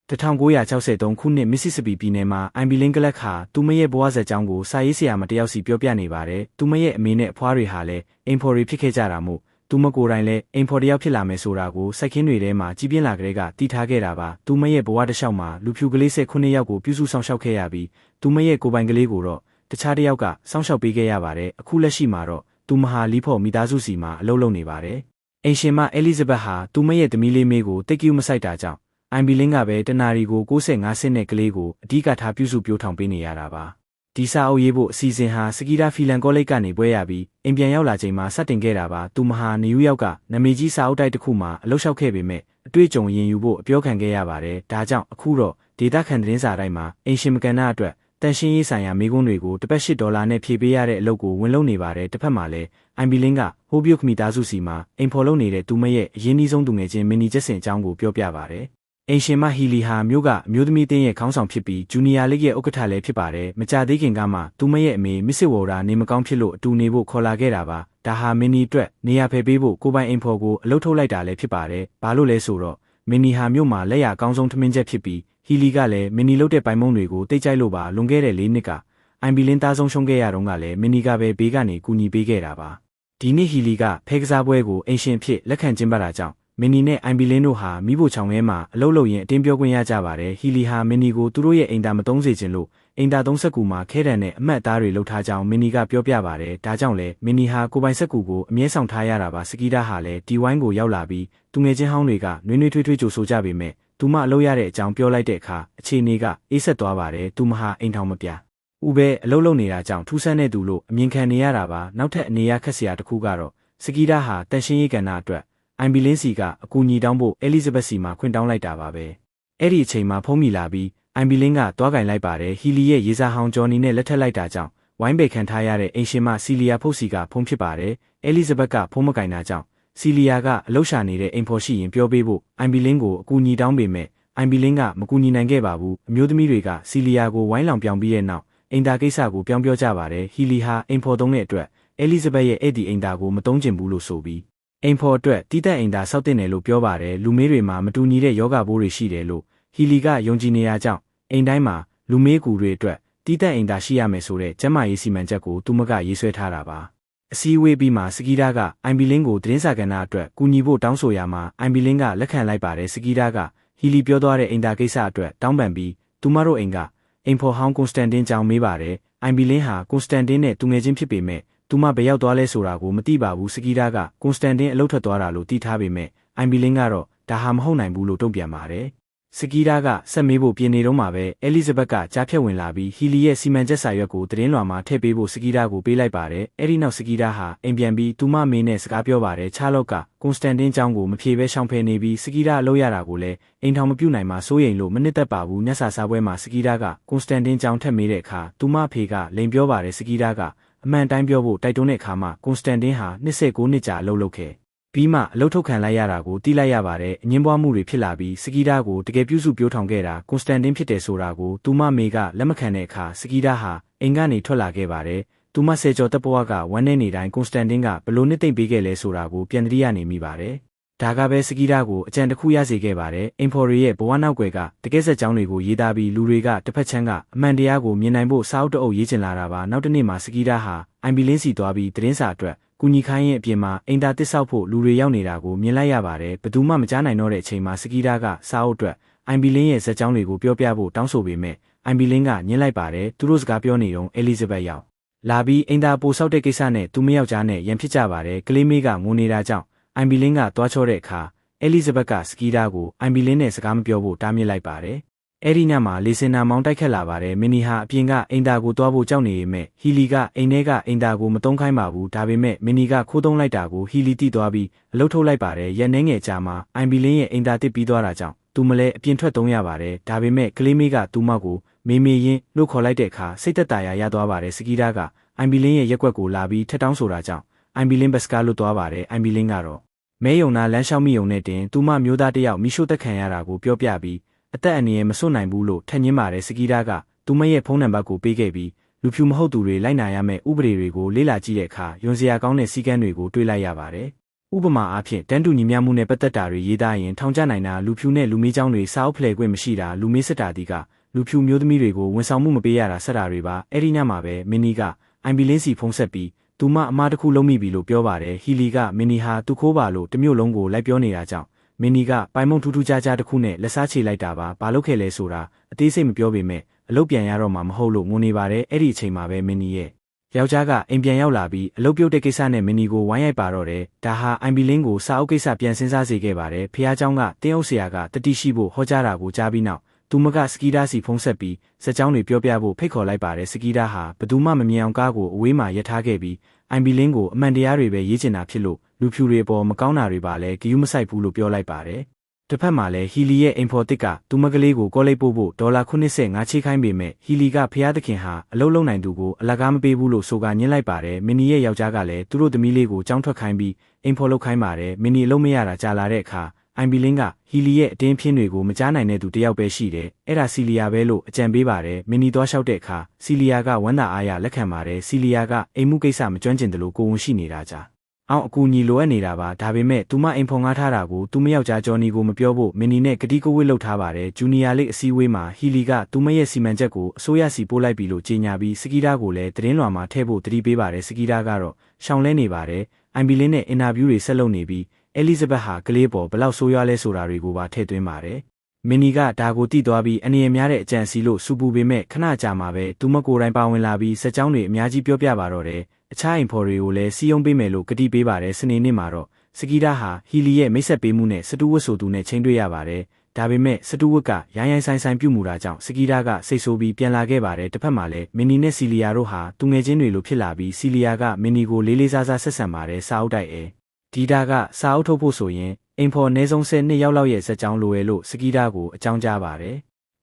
1963 ခုနှစ်မစ်စစ်စပီပြည်နယ်မှာအိုင်ဘီလင်းကလပ်ဟာသူမရဲ့ဘဝဇာတ်ကြောင်းကိုစာရေးဆရာမတယောက်စီပြောပြနေပါတယ်။သူမရဲ့အမေနဲ့အဖွားတွေဟာလည်းအိမ်ဖော်တွေဖြစ်ခဲ့ကြတာမို့သူမကိုယ်တိုင်လည်းအိမ်ဖော်တယောက်ဖြစ်လာမယ်ဆိုတာကိုစိုက်ခင်းတွေထဲမှာကြီးပြင်းလာကြတဲ့ကတည်ထားခဲ့တာပါ။သူမရဲ့ဘဝတစ်လျှောက်မှာလူဖြူကလေး19ယောက်ကိုပြုစုဆောင်ရှောက်ခဲ့ရပြီးသူမရဲ့ကိုယ်ပိုင်ကလေးကိုတော့တခြားတစ်ယောက်ကစောင့်ရှောက်ပေးခဲ့ရပါတယ်။အခုလက်ရှိမှာတော့သူမဟာလီဖော်မိသားစုစီမှာအလုပ်လုပ်နေပါတယ်။အိမ်ရှင်မအဲလီဇဘက်ဟာသူမရဲ့သမီးလေးမေးကိုတိတ်ကျူးမဆိုင်တာကြောင့်အိုင်ဘီလင်းကပဲတနာရီကို65ဆင့်နဲ့ကလေးကိုအဓိကထားပြုစုပြောထောင်ပေးနေရတာပါ။ဒီစာအုပ်ရေးဖို့အစီအစဉ်ဟာစကီဒါဖီလန်ကောလိပ်ကနေပွဲရပြီးအိမ်ပြန်ရောက်လာချိန်မှာစတင်ခဲ့တာပါ။သူမဟာနယူးယောက်ကနာမည်ကြီးစာအုပ်တိုက်တစ်ခုမှာအလုပ်လျှောက်ခဲ့ပေမဲ့အတွေ့အကြုံရင်ယူဖို့အပြောခံခဲ့ရပါတယ်။ဒါကြောင့်အခုတော့ဒေတာခန်သတင်းစာတိုင်းမှာအိမ်ရှင်မကန်နာအတွက်တန်ရှင်းရေးဆိုင်ရာမိကွန်းတွေကိုတစ်ပတ်$8နဲ့ဖြည့်ပေးရတဲ့အလုပ်ကိုဝင်လုပ်နေပါတယ်။တစ်ဖက်မှာလည်းအိုင်ဘီလင်းကဟိုးပြုတ်ခမီသားစုစီမှာအိမ်ဖော်လုပ်နေတဲ့သူမရဲ့အရင်းနှီးဆုံးသူငယ်ချင်းမင်းနီကျက်စင်အကြောင်းကိုပြောပြပါတယ်။အိမ်ရှင်မဟီလီဟာမြို့ကအမျိုးသမီးတင်းရဲ့ခေါင်းဆောင်ဖြစ်ပြီးဂျူနီယာလိဂ်ရဲ့ဥက္ကဋ္ဌလည်းဖြစ်ပါတယ်။မကြသေးခင်ကမှသူမရဲ့အမေမစ်စစ်ဝေါ်ရာနေမကောင်းဖြစ်လို့အတူနေဖို့ခေါ်လာခဲ့တာပါ။ဒါဟာမင်းနီအတွက်နေရာဖယ်ပေးဖို့ကိုပိုင်အိမ်ဖော်ကိုအလုပ်ထုတ်လိုက်တာလည်းဖြစ်ပါတယ်။ဘာလို့လဲဆိုတော့မင်းနီဟာမြို့မှာလက်ရအကောင်းဆုံးထမင်းချက်ဖြစ်ပြီးဟီလီကလည်းမင်းနီလုပ်တဲ့ပိုင်မုံတွေကိုတိတ်ကြိုက်လို့ပါလွန်ခဲ့တဲ့4နှစ်ကအိုင်ဘီလင်းသားဆုံးရှုံးခဲ့ရတော့ကလည်းမင်းနီကပဲဘေးကနေကူညီပေးခဲ့တာပါ။ဒီနေ့ဟီလီကဖဲကစားပွဲကိုအိမ်ရှင်ဖြစ်လက်ခံကျင်းပတာကြောင့်မင်းနီနဲ့အိုင်ဘီလင်းတို့ဟာမိဖို့ချောင်ထဲမှာအလုပ်လုပ်ရင်အတင်းပြောခွင့်ရကြပါတယ်။ဟီလီဟာမင်းနီကိုသူတို့ရဲ့အိမ်သားမသုံးစေချင်လို့အိမ်သားသုံးစက်ကူမှာခဲတံနဲ့အမှတ်အသားတွေလုပ်ထားကြောင်းမင်းနီကပြောပြပါတယ်။ဒါကြောင့်လဲမင်းနီဟာကိုပိုင်စက်ကူကိုအမြဲဆောင်ထားရတာပါ။စကီဒါဟာလည်းဒီဝိုင်းကိုရောက်လာပြီးသူငယ်ချင်းဟောင်းတွေကနွေးနွေးထွေးထွေးကြိုဆိုကြပေမဲ့သူမအလုပ်ရတဲ့အကြောင်းပြောလိုက်တဲ့အခါအခြေအနေကအေးဆက်သွားပါတယ်။သူမဟာအိမ်ထောင်မပြဦးပဲအလုပ်လုပ်နေတာကြောင့်ထူးဆန်းတဲ့သူလို့အမြင်ခံနေရတာပါ။နောက်ထပ်အနေရခက်စရာတစ်ခုကတော့စကီဒါဟာတန်ရှင်းရေးကဏ္ဍအတွက်အိုင်ဘီလင်းစီကအကူအညီတောင်းဖို့အဲလီဇဘက်စီမှာခွင့်တောင်းလိုက်တာပါပဲ။အဲ့ဒီအချိန်မှာဖုံးမိလာပြီးအိုင်ဘီလင်းကသွားကင်လိုက်ပါတယ်။ဟီလီရဲ့ရေစာဟောင်းဂျော်နီနဲ့လက်ထပ်လိုက်တာကြောင့်ဝိုင်းပေခံထားရတဲ့အိမ်ရှင်မစီလီယာဖုတ်စီကဖုံးဖြစ်ပါတယ်။အဲလီဇဘက်ကဖုံးမကင်တာကြောင့်စီလီယာကအလှုပ်ရှာနေတဲ့အိမ်ဖော်ရှိရင်ပြောပေးဖို့အိုင်ဘီလင်းကိုအကူအညီတောင်းပေမဲ့အိုင်ဘီလင်းကမကူညီနိုင်ခဲ့ပါဘူး။အမျိုးသမီးတွေကစီလီယာကိုဝိုင်းလောင်ပြောင်းပြီးတဲ့နောက်အိမ်သားကိစ္စကိုပြောင်းပြောကြပါတယ်။ဟီလီဟာအိမ်ဖော်သုံးတဲ့အတွက်အဲလီဇဘက်ရဲ့အဲ့ဒီအိမ်သားကိုမသုံးကျင်ဘူးလို့ဆိုပြီးအိမ်ဖော်အတွက်တီးတက်အိမ်သားစောက်တင်တယ်လို့ပြောပါတယ်။လူမေးတွေမှာမတူညီတဲ့ယောဂဘိုးတွေရှိတယ်လို့ဟီလီကယုံကြည်နေရကြောင်းအိမ်တိုင်းမှာလူမေးကူတွေအတွက်တီးတက်အိမ်သားရှိရမယ်ဆိုတဲ့ကျန်းမာရေးစီမံချက်ကိုသူမကရေးဆွဲထားတာပါ။အစည်းအဝေးပြီးမှစကီဒါကအိုင်ဘီလင်းကိုသတင်းစာကဏ္ဍအတွက်ကူညီဖို့တောင်းဆိုရမှာအိုင်ဘီလင်းကလက်ခံလိုက်ပါတယ်။စကီဒါကဟီလီပြောသွားတဲ့အိမ်သားကိစ္စအတွက်တောင်းပန်ပြီးသူမတို့အိမ်ကအိမ်ဖော်ဟောင်းကွန်စတန်တင်းကြောင့်မေးပါတယ်။အိုင်ဘီလင်းဟာကွန်စတန်တင်းနဲ့သူငယ်ချင်းဖြစ်ပေမဲ့သူမဘယ်ရောက်သွားလဲဆိုတာကိုမသိပါဘူး။စကီဒါကကွန်စတန်တင်းအလုပ်ထွက်သွားတာလို့သိထားပေမဲ့အိုင်ဘီလင်းကတော့ဒါဟာမဟုတ်နိုင်ဘူးလို့တုံ့ပြန်ပါတယ်။စကီဒါကဆက်မေးဖို့ပြင်နေတော့မှပဲအဲလီဇဘက်ကကြားဖြတ်ဝင်လာပြီးဟီလီရဲ့စီမံချက်စာရွက်ကိုသတင်းလွှာမှာထည့်ပေးဖို့စကီဒါကိုပေးလိုက်ပါတယ်။အဲဒီနောက်စကီဒါဟာအိမ်ပြန်ပြီးသူမမေးနဲ့စကားပြောပါတယ်။ချာလော့ကကွန်စတန်တင်းကျောင်းကိုမဖြေဘဲရှောင်ဖယ်နေပြီးစကီဒါအလုပ်ရတာကိုလည်းအိမ်ထောင်မပြုတ်နိုင်မှစိုးရိမ်လို့မနစ်သက်ပါဘူး။ညစာစားပွဲမှာစကီဒါကကွန်စတန်တင်းကျောင်းထက်မေးတဲ့အခါသူမဖေကလိန်ပြောပါတယ်။စကီဒါကအမှန်တိုင်းပြောဖို့တိုက်တွန်းတဲ့အခါမှာကွန်စတန်တင်းဟာ29နှစ်ကြာအလုပ်လုပ်ခဲ့ပြီးမှအလုပ်ထုတ်ခံလိုက်ရတာကိုသိလိုက်ရပါတယ်။အငင်းပွားမှုတွေဖြစ်လာပြီးစကီဒါကိုတကယ်ပြုစုပြောထောင်ခဲ့တာကွန်စတန်တင်းဖြစ်တယ်ဆိုတာကိုသူမမေကလက်မခံတဲ့အခါစကီဒါဟာအိမ်ကနေထွက်လာခဲ့ပါတယ်။သူမဆယ်ကျော်တပ်ဘဝကဝမ်းနေနေတိုင်းကွန်စတန်တင်းကဘလို့နှစ်သိမ့်ပေးခဲ့လဲဆိုတာကိုပြန်သတိရနေမိပါတယ်။ဒါကပဲစကီဒါကိုအကြံတစ်ခုရစေခဲ့ပါတယ်။အိမ်ဖော်ရီရဲ့ဘဝနောက်ွယ်ကတကယ်ဆက်ကြောင်းတွေကိုရေးသားပြီးလူတွေကတစ်ဖက်ချမ်းကအမှန်တရားကိုမြင်နိုင်ဖို့စာအုပ်တအုပ်ရေးချင်လာတာပါ။နောက်တစ်နေ့မှာစကီဒါဟာအိုင်ဘီလင်းစီသွားပြီးသတင်းစာအတွက်ကူညီခိုင်းရင်အပြင်မှာအိမ်သားတစ်ဆောက်ဖို့လူတွေရောက်နေတာကိုမြင်လိုက်ရပါတယ်။ဘယ်သူမှမကြားနိုင်တော့တဲ့အချိန်မှာစကီဒါကစာအုပ်အတွက်အိုင်ဘီလင်းရဲ့ဇာတ်ကြောင်းတွေကိုပြောပြဖို့တောင်းဆိုပေမဲ့အိုင်ဘီလင်းကညှင်းလိုက်ပါတယ်။သူတို့စကားပြောနေတော့အဲလီဇဘက်ရောက်လာပြီးအိမ်သားပို့ဆောက်တဲ့ကိစ္စနဲ့သူမယောက်ျားနဲ့ရန်ဖြစ်ကြပါတယ်။ကလေးမေးကငိုနေတာကြောင့်အိုင်ဘီလင်းကသွားချောတဲ့အခါအဲလီဇဘက်ကစကီဒါကိုအိုင်ဘီလင်းနဲ့စကားမပြောဖို့တားမြစ်လိုက်ပါတယ်။အဲဒီညမှာလေစင်နာမောင်းတိုက်ခတ်လာပါတယ်။မင်းနီဟာအပြင်ကအိမ်သားကိုသွားဖို့ကြောက်နေပေမဲ့ဟီလီကအိမ်ထဲကအိမ်သားကိုမတုံးခိုင်းပါဘူး။ဒါပေမဲ့မင်းနီကခိုးတုံးလိုက်တာကိုဟီလီတိသွားပြီးအလုပ်ထုတ်လိုက်ပါတယ်။ရက်နှဲငယ်ကြာမှာအိုင်ဘီလင်းရဲ့အိမ်သားတစ်ပြီးသွားတာကြောင့်သူမလဲအပြင်ထွက်သုံးရပါတယ်။ဒါပေမဲ့ကလေးမေးကသူမကိုမေမေရင်းလို့ခေါ်လိုက်တဲ့အခါစိတ်သက်သာရာရသွားပါတယ်။စကီဒါကအိုင်ဘီလင်းရဲ့ရက်ွက်ကိုလာပြီးထက်တောင်းဆိုတာကြောင့်အိုင်ဘီလင်းဘက်စကားလွတ်သွားပါတယ်။အိုင်ဘီလင်းကတော့မဲယုံနာလမ်းလျှောက်မိယုံနဲ့တင်သူမမျိုးသားတစ်ယောက်မိရှို့တက်ခံရတာကိုပြောပြပြီးအသက်အန္တရာယ်မစွန့်နိုင်ဘူးလို့ထက်ညင်းပါတယ်။စကီဒါကသူမရဲ့ဖုန်းနံပါတ်ကိုပေးခဲ့ပြီးလူဖြူမဟုတ်သူတွေလိုက်နာရမယ့်ဥပဒေတွေကိုလေ့လာကြည့်တဲ့အခါယွန်စရာကောင်းတဲ့စည်းကမ်းတွေကိုတွေ့လိုက်ရပါတယ် ဥပမာအားဖြင့်တန်းတူညီမျှမှုနဲ့ပတ်သက်တာတွေရေးသားရင်ထောင်ကျနိုင်တာလူဖြူနဲ့လူမင်းเจ้าတွေစာအုပ်ဖလှယ်ခွင့်မရှိတာလူမင်းစစ်တာတီကလူဖြူမျိုးသမီးတွေကိုဝန်ဆောင်မှုမပေးရတာစတာတွေပါအဲ့ဒီညမှာပဲမင်းနီကအိုင်ဘီလင်းစီဖုံးဆက်ပြီးသူမအမားတစ်ခုလုံးမိပြီလို့ပြောပါတယ်ဟီလီကမင်းနီဟာသူခိုးပါလို့တမျိုးလုံးကိုလိုက်ပြောနေတာကြောင့်မင်းနီကပိုင်မုံထူးထူးခြားခြားတစ်ခုနဲ့လက်စားချေလိုက်တာပါဘာလို့ခဲ့လဲဆိုတာအသေးစိတ်မပြောပေမဲ့အလုပ်ပြန်ရတော့မှမဟုတ်လို့ငိုနေပါတယ်အဲ့ဒီအချိန်မှာပဲမင်းနီရဲ့ယောက်ျားကအိမ်ပြန်ရောက်လာပြီးအလုပ်ပြုတ်တဲ့ကိစ္စနဲ့မင်းနီကိုဝိုင်းရိုက်ပါတော့တယ်ဒါဟာအိုင်ဘီလင်းကိုစာအုပ်ကိစ္စပြန်စဉ်းစားစေခဲ့ပါတယ်ဖះเจ้าကတင်းအုပ်ဆရာကတတိရှိဖို့ဟောကြားတာကိုကြားပြီးနောက်သူမကစကီဒါစီဖုံးဆက်ပြီးစက်ကြောင်းတွေပြောပြဖို့ဖိတ်ခေါ်လိုက်ပါတယ်စကီဒါဟာဘယ်သူမှမမြင်အောင်ကားကိုအဝေးမှာရပ်ထားခဲ့ပြီးအိုင်ဘီလင်းကိုအမှန်တရားတွေပဲရေးချင်တာဖြစ်လို့လူဖြူတွေပေါ်မကောင်းတာတွေပါလဲဂယုမဆိုင်ဘူးလို့ပြောလိုက်ပါတယ်တစ်ဖက်မှာလည်းဟီလီရဲ့အိမ်ဖော်တစ်ကသူမကလေးကိုကောလိပ်ပို့ဖို့$85ချိခိုင်းပေမဲ့ဟီလီကဖះသခင်ဟာအလုပ်လုပ်နိုင်သူကိုအလကားမပေးဘူးလို့ဆိုကညှင်းလိုက်ပါတယ်မင်းနီရဲ့ယောက်ျားကလည်းသူတို့သမီးလေးကိုကြောင်းထွက်ခိုင်းပြီးအိမ်ဖော်လုပ်ခိုင်းပါတယ်မင်းနီအလုပ်မရတာကြာလာတဲ့အခါအိုင်ဘီလင်းကဟီလီရဲ့အတင်းဖြင်းတွေကိုမကြားနိုင်တဲ့သူတယောက်ပဲရှိတယ်အဲ့ဒါစီလီယာပဲလို့အကြံပေးပါတယ်မင်းနီသွားလျှောက်တဲ့အခါစီလီယာကဝမ်းသာအားရလက်ခံပါတယ်စီလီယာကအိမ်မှုကိစ္စမကျွမ်းကျင်တယ်လို့ကိုဝန်ရှိနေတာကြာအောင်အကူအညီလိုအပ်နေတာပါဒါပေမဲ့သူမအိမ်ဖော်ငှားထားတာကိုသူမယောက်ျားဂျော်နီကိုမပြောဖို့မင်းနီနဲ့ကတိကဝတ်လုပ်ထားပါတယ်ဂျူနီယာလိအစည်းအဝေးမှာဟီလီကသူမရဲ့စီမံချက်ကိုအစိုးရစီပို့လိုက်ပြီလို့ကြေညာပြီးစကီဒါကိုလည်းသတင်းလွှာမှာထည့်ဖို့တတိပေးပါတယ်စကီဒါကတော့ရှောင်လဲနေပါတယ်အိုင်ဘီလင်းနဲ့အင်တာဗျူးတွေဆက်လုပ်နေပြီးအဲလီဇဘက်ဟာကလေးပေါ်ဘလောက်ဆိုးရွားလဲဆိုတာတွေကိုပါထည့်သွင်းပါတယ်မင်းနီကဒါကိုတိသွားပြီးအနေရများတဲ့အကြံစီလို့စူပူပေမဲ့ခဏကြာမှာပဲသူမကိုယ်တိုင်ပါဝင်လာပြီးစက်ကြောင်းတွေအများကြီးပြောပြပါတော့တယ်အခြားအိမ်ဖော်တွေကိုလည်းစီယုံပေးမယ်လို့ကတိပေးပါတယ်စနေနေ့မှာတော့စကီဒါဟာဟီလီရဲ့မိတ်ဆက်ပေးမှုနဲ့စတူဝတ်ဆိုသူနဲ့ချိန်တွေ့ရပါတယ်ဒါပေမဲ့စတူဝတ်ကရိုင်းရိုင်းဆိုင်ဆိုင်ပြုတ်မှုတာကြောင့်စကီဒါကစိတ်ဆိုးပြီးပြန်လာခဲ့ပါတယ်တစ်ဖက်မှာလည်းမင်းနီနဲ့စီလီယာတို့ဟာသူငယ်ချင်းတွေလိုဖြစ်လာပြီးစီလီယာကမင်းနီကိုလေးလေးစားစားဆက်ဆံပါတယ်စာအုပ်တိုက်ဒီတာကစာအုပ်ထုတ်ဖို့ဆိုရင်အိမ်ဖော်အနည်းဆုံး10နှစ်ရောက်လောက်ရဲ့ဇက်ကြောင်းလိုရလို့စကီဒါကိုအကြောင်းကြားပါတယ်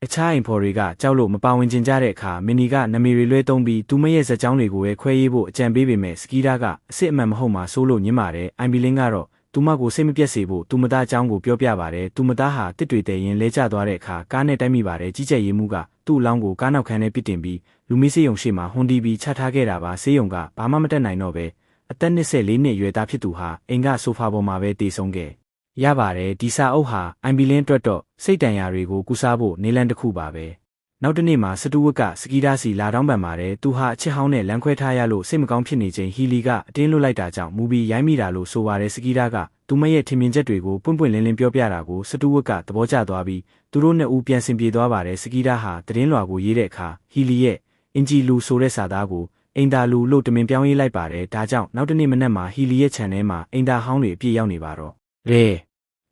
အခြားအိမ်ဖော်တွေကကြောက်လို့မပါဝင်ကျင်ကြတဲ့အခါမင်းနီကနမီတွေလွှဲသုံးပြီးသူမရဲ့ဇက်ကြောင်းတွေကိုပဲခွဲရေးဖို့အကြံပေးပေမဲ့စကီဒါကအစ်အမှန်မဟုတ်မှဆိုးလို့ညင်းပါတယ်အိုင်ဘီလင်းကတော့သူမကိုစိတ်မပြတ်စေဖို့သူမသားအကြောင်းကိုပြောပြပါတယ်သူမသားဟာတစ်တွေတဲရင်လဲကျသွားတဲ့အခါကားနဲ့တိုက်မိပါတယ်ကြီးကြပ်ရေးမှုကသူ့အလောင်းကိုကားနောက်ခန်းထဲပစ်တင်ပြီးလူမီးစေးရုံရှိမှဟွန်တီပြီးချထားခဲ့တာပါစေးရုံကဘာမှမတက်နိုင်တော့ပဲအသက်24နှစ်အရွယ်သားဖြစ်သူဟာအိမ်ကဆိုဖာပေါ်မှာပဲတေဆုံးခဲ့ရပါတယ်ဒီစာအုပ်ဟာအိုင်ဘီလင်းအတွက်တော့စိတ်တန်ရာတွေကိုကူစားဖို့နေလန်တစ်ခုပါပဲနောက်တစ်နေ့မှာစတူဝတ်ကစကီဒါစီလာတောင်းပန်ပါတယ်သူဟာအချစ်ဟောင်းနဲ့လမ်းခွဲထားရလို့စိတ်မကောင်းဖြစ်နေချိန်ဟီလီကအတင်းလွတ်လိုက်တာကြောင့်မူပြီးရိုင်းမိတာလို့ဆိုပါတယ်စကီဒါကသူမရဲ့ထင်မြင်ချက်တွေကိုပွင့်ပွင့်လင်းလင်းပြောပြတာကိုစတူဝတ်ကသဘောကျသွားပြီးသူတို့နှစ်ဦးပြန်ဆင်ပြေသွားပါတယ်စကီဒါဟာသတင်းလွှာကိုရေးတဲ့အခါဟီလီရဲ့အင်ဂျီလူဆိုတဲ့စာသားကိုအင်တာလူလို့တမင်ပြောင်းရေးလိုက်ပါတယ်ဒါကြောင့်နောက်တစ်နေ့မနက်မှာဟီလီရဲ့ခြံထဲမှာအင်တာဟောင်းတွေအပြည့်ရောက်နေပါတော့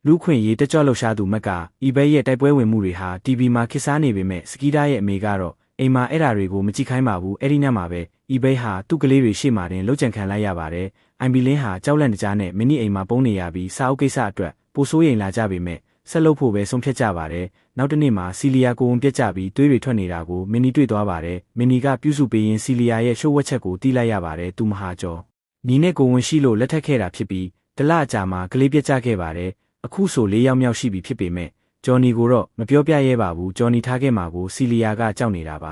လူခွင့်ရေးတကြော့လှရှားသူမက်က eBay ရဲ့တိုက်ပွဲဝင်မှုတွေဟာ TV မှာခေတ်စားနေပေမဲ့စကီဒါရဲ့အမေကတော့အိမ်မှာအဲ့ဓာတွေကိုမကြည့်ခိုင်းပါဘူးအဲ့ဒီညမှာပဲ eBay ဟာသူ့ကလေးတွေရှေ့မှာတင်လှုပ်ကြံခံလိုက်ရပါတယ်အိုင်ဘီလင်းဟာကြောက်လန့်တကြားနဲ့မင်းနီအိမ်မှာပုန်းနေရပြီးစာအုပ်ကိစ္စအတွက်ပိုဆိုးရိမ်လာကြပေမဲ့ဆက်လုပ်ဖို့ပဲဆုံးဖြတ်ကြပါတယ်နောက်တစ်နေ့မှာစီလီယာကိုဝန်ပြက်ကြပြီးသွေးတွေထွက်နေတာကိုမင်းနီတွေ့သွားပါတယ်မင်းနီကပြုစုပေးရင်စီလီယာရဲ့ရှိုးဝက်ချက်ကိုတီးလိုက်ရပါတယ်သူမဟာကျော်နီနဲ့ကိုဝန်ရှိလို့လက်ထပ်ခဲ့တာဖြစ်ပြီးတလအကြာမှာကလေးပြက်ကြခဲ့ပါတယ်အခုဆို4ယောက်မြောက်ရှိပြီဖြစ်ပေမဲ့ဂျော်နီကိုတော့မပြောပြရဲပါဘူးဂျော်နီထားခဲ့မှာကိုစီလီယာကကြောက်နေတာပါ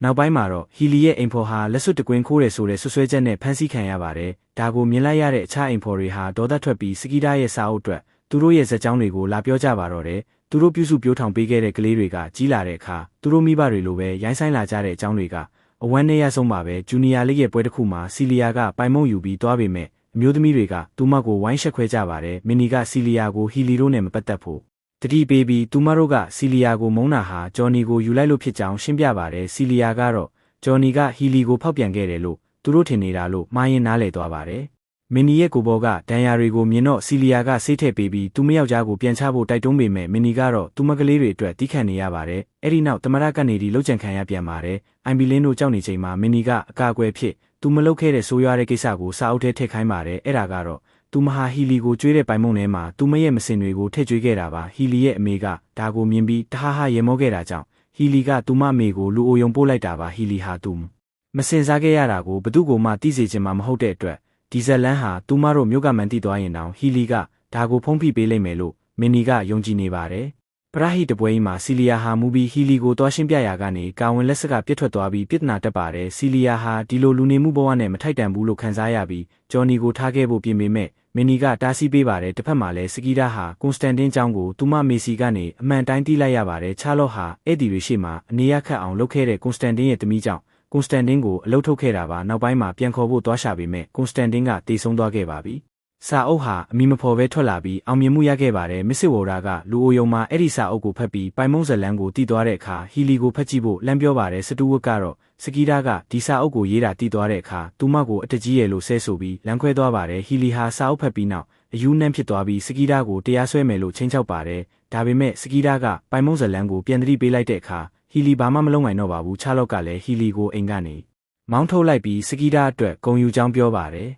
နောက်ပိုင်းမှာတော့ဟီလီရဲ့အိမ်ဖော်ဟာလက်စွပ်တကွင်းခိုးတယ်ဆိုတဲ့ဆွဆွဲချက်နဲ့ဖမ်းဆီးခံရပါတယ်ဒါကိုမြင်လိုက်ရတဲ့အခြားအိမ်ဖော်တွေဟာဒေါသထွက်ပြီးစကီဒါရဲ့စာအုပ်အတွက်သူတို့ရဲ့ဇာတ်ကြောင်းတွေကိုလာပြောကြပါတော့တယ်သူတို့ပြုစုပြောထောင်ပေးခဲ့တဲ့ကလေးတွေကကြီးလာတဲ့အခါသူတို့မိဘတွေလိုပဲရိုင်းဆိုင်လာကြတဲ့အကြောင်းတွေကအဝမ်းနဲ့ရဆုံးပါပဲဂျူနီယာလိရဲ့ပွဲတစ်ခုမှာစီလီယာကပိုင်မုံယူပြီးသွားပေမဲ့အမျိုးသမီးတွေကသူမကိုဝိုင်းရှက်ခွဲကြပါတယ်မင်းနီကစီလီယာကိုဟီလီတို့နဲ့မပတ်သက်ဖို့တတိပေးပြီးသူမတို့ကစီလီယာကိုမုန်းတာဟာဂျော်နီကိုယူလိုက်လို့ဖြစ်ကြောင်းရှင်းပြပါတယ်စီလီယာကတော့ဂျော်နီကဟီလီကိုဖောက်ပြန်ခဲ့တယ်လို့သူတို့ထင်နေတာလို့မှားယွင်းနားလည်သွားပါတယ်မင်းနီရဲ့ကိုဘောကဒဏ်ရာတွေကိုမြင်တော့စီလီယာကဆေးထည့်ပေးပြီးသူမယောက်ျားကိုပြန်ချဖို့တိုက်တွန်းပေမဲ့မင်းနီကတော့သူမကလေးတွေအတွက်တီးခတ်နေရပါတယ်အဲ့ဒီနောက်တမရကနေဒီလောက်ကြံခံရပြန်ပါတယ်အိုင်ဘီလင်းတို့ကြောက်နေချိန်မှာမင်းနီကအကာအကွယ်ဖြစ်သူမလုပ်ခဲ့တဲ့ဆိုးရွားတဲ့ကိစ္စကိုစာအုပ်ထဲထည့်ခိုင်းပါတယ်အဲ့ဒါကတော့သူမဟာဟီလီကိုကျွေးတဲ့ပိုင်မုံထဲမှာသူမရဲ့မစင်တွေကိုထည့်ကျွေးခဲ့တာပါဟီလီရဲ့အမေကဒါကိုမြင်ပြီးတဟားဟာရေမောခဲ့တာကြောင့်ဟီလီကသူမအမေကိုလူအိုယုံပို့လိုက်တာပါဟီလီဟာသူမစင်စားခဲ့ရတာကိုဘသူ့ကိုမှသိစေချင်မှာမဟုတ်တဲ့အတွက်ဒီဇလန်ဟာသူမတို့မြို့ကမှန်တိသွားရင်တောင်ဟီလီကဒါကိုဖုံးဖိပေးလိမ့်မယ်လို့မင်းနီကယုံကြည်နေပါတယ်ပရဟိတပွဲမှာစီလီယာဟာမူပြီးဟီလီကိုတွားရှင်းပြရာကနေကာဝင်လက်စကပြစ်ထွက်သွားပြီးပြစ်ဒနာတက်ပါတယ်စီလီယာဟာဒီလိုလူနေမှုဘဝနဲ့မထိုက်တန်ဘူးလို့ခံစားရပြီးဂျော်နီကိုထားခဲ့ဖို့ပြင်ပေမဲ့ မင်းနီကတားဆီးပေးပါတယ်တစ်ဖက်မှာလည်းစကီဒါဟာကွန်စတန်တင်းကျောင်းကိုသူမမေစီကနေအမှန်တိုင်းတီးလိုက်ရပါတယ်ချာလော့ဟာအဲ့ဒီတွေရှိမှအနေရခတ်အောင်လုပ်ခဲ့တဲ့ကွန်စတန်တင်းရဲ့တမီးကြောင့်ကွန်စတန်တင်းကိုအလုထုတ်ခဲ့တာပါနောက်ပိုင်းမှာပြန်ခေါ်ဖို့သွားရှာပေမဲ့ကွန်စတန်တင်းကတေဆုံးသွားခဲ့ပါပြီစာအုပ်ဟာအမီမဖော်ပဲထွက်လာပြီးအောင်မြင်မှုရခဲ့ပါတယ်မစ်စစ်ဝေါ်ဒါကလူအိုယုံမှာအဲ့ဒီစာအုပ်ကိုဖတ်ပြီးပိုင်မုံဇလန်ကိုတည်သွားတဲ့အခါဟီလီကိုဖတ်ကြည့်ဖို့လမ်းပြောပါတယ်စတူဝတ်ကတော့စကီဒါကဒီစာအုပ်ကိုရေးတာတည်သွားတဲ့အခါသူမကိုအတကြီးရဲ့လို့ဆဲဆိုပြီးလမ်းခွဲသွားပါတယ်ဟီလီဟာစာအုပ်ဖတ်ပြီးနောက်အယူနှံဖြစ်သွားပြီးစကီဒါကိုတရားစွဲမယ်လို့ချိန်ချောက်ပါတယ်ဒါပေမဲ့စကီဒါကပိုင်မုံဇလန်ကိုပြန်သတိပေးလိုက်တဲ့အခါဟီလီဘာမှမလုပ်နိုင်တော့ပါဘူးချာလော့ကလည်းဟီလီကိုအိမ်ကနေမောင်းထုတ်လိုက်ပြီးစကီဒါအတွက်ဂုဏ်ယူကြောင်းပြောပါတယ်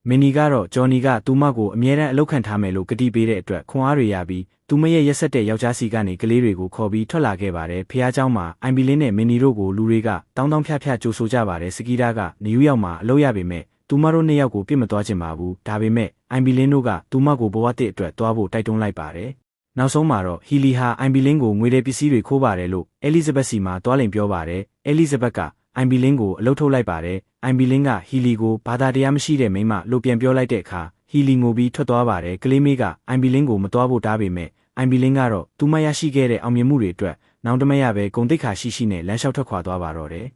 မင်းနီကတော့ဂျော်နီကသူမကိုအမြဲတမ်းအလုပ်ခံထားမယ်လို့ကတိပေးတဲ့အတွက်ခွန်အားတွေရပြီးသူမရဲ့ရက်ဆက်တဲ့ယောက်ျားစီကနေကလေးတွေကိုခေါ်ပြီးထွက်လာခဲ့ပါတယ်ဖះเจ้าမှာအိုင်ဘီလင်းနဲ့မင်းနီတို့ကိုလူတွေကတောင်းဖြကြိုဆိုကြပါတယ်စကီဒါကနယူးယောက်မှာအလုပ်ရပေမဲ့သူမတို့နှစ်ယောက်ကိုပြစ်မသွားချင်ပါဘူးဒါပေမဲ့အိုင်ဘီလင်းတို့ကသူမကိုဘဝတစ်အတွက်သွားဖို့တိုက်တွန်းလိုက်ပါတယ်နောက်ဆုံးမှာတော့ဟီလီဟာအိုင်ဘီလင်းကိုငွေတဲ့ပစ္စည်းတွေခိုးပါတယ်လို့အဲလီဇဘက်စီမှာတွားလိန်ပြောပါတယ်အဲလီဇဘက်ကအိုင်ဘီလင်းကိုအလုထုတ်လိုက်ပါတယ်အိုင်ဘီလင်းကဟီလီကိုဘာသာတရားမရှိတဲ့မိန်းမလို့ပြန်ပြောလိုက်တဲ့အခါဟီလီငိုပြီးထွက်သွားပါတယ်ကလေးမေးကအိုင်ဘီလင်းကိုမတွားဖို့တားပေမဲ့အိုင်ဘီလင်းကတော့သူမရရှိခဲ့တဲ့အောင်မြင်မှုတွေအတွက်နောင်တမရပဲဂုဏ်သိက္ခာရှိနဲ့လမ်းလျှောက်ထွက်ခွာသွားပါတော့တယ်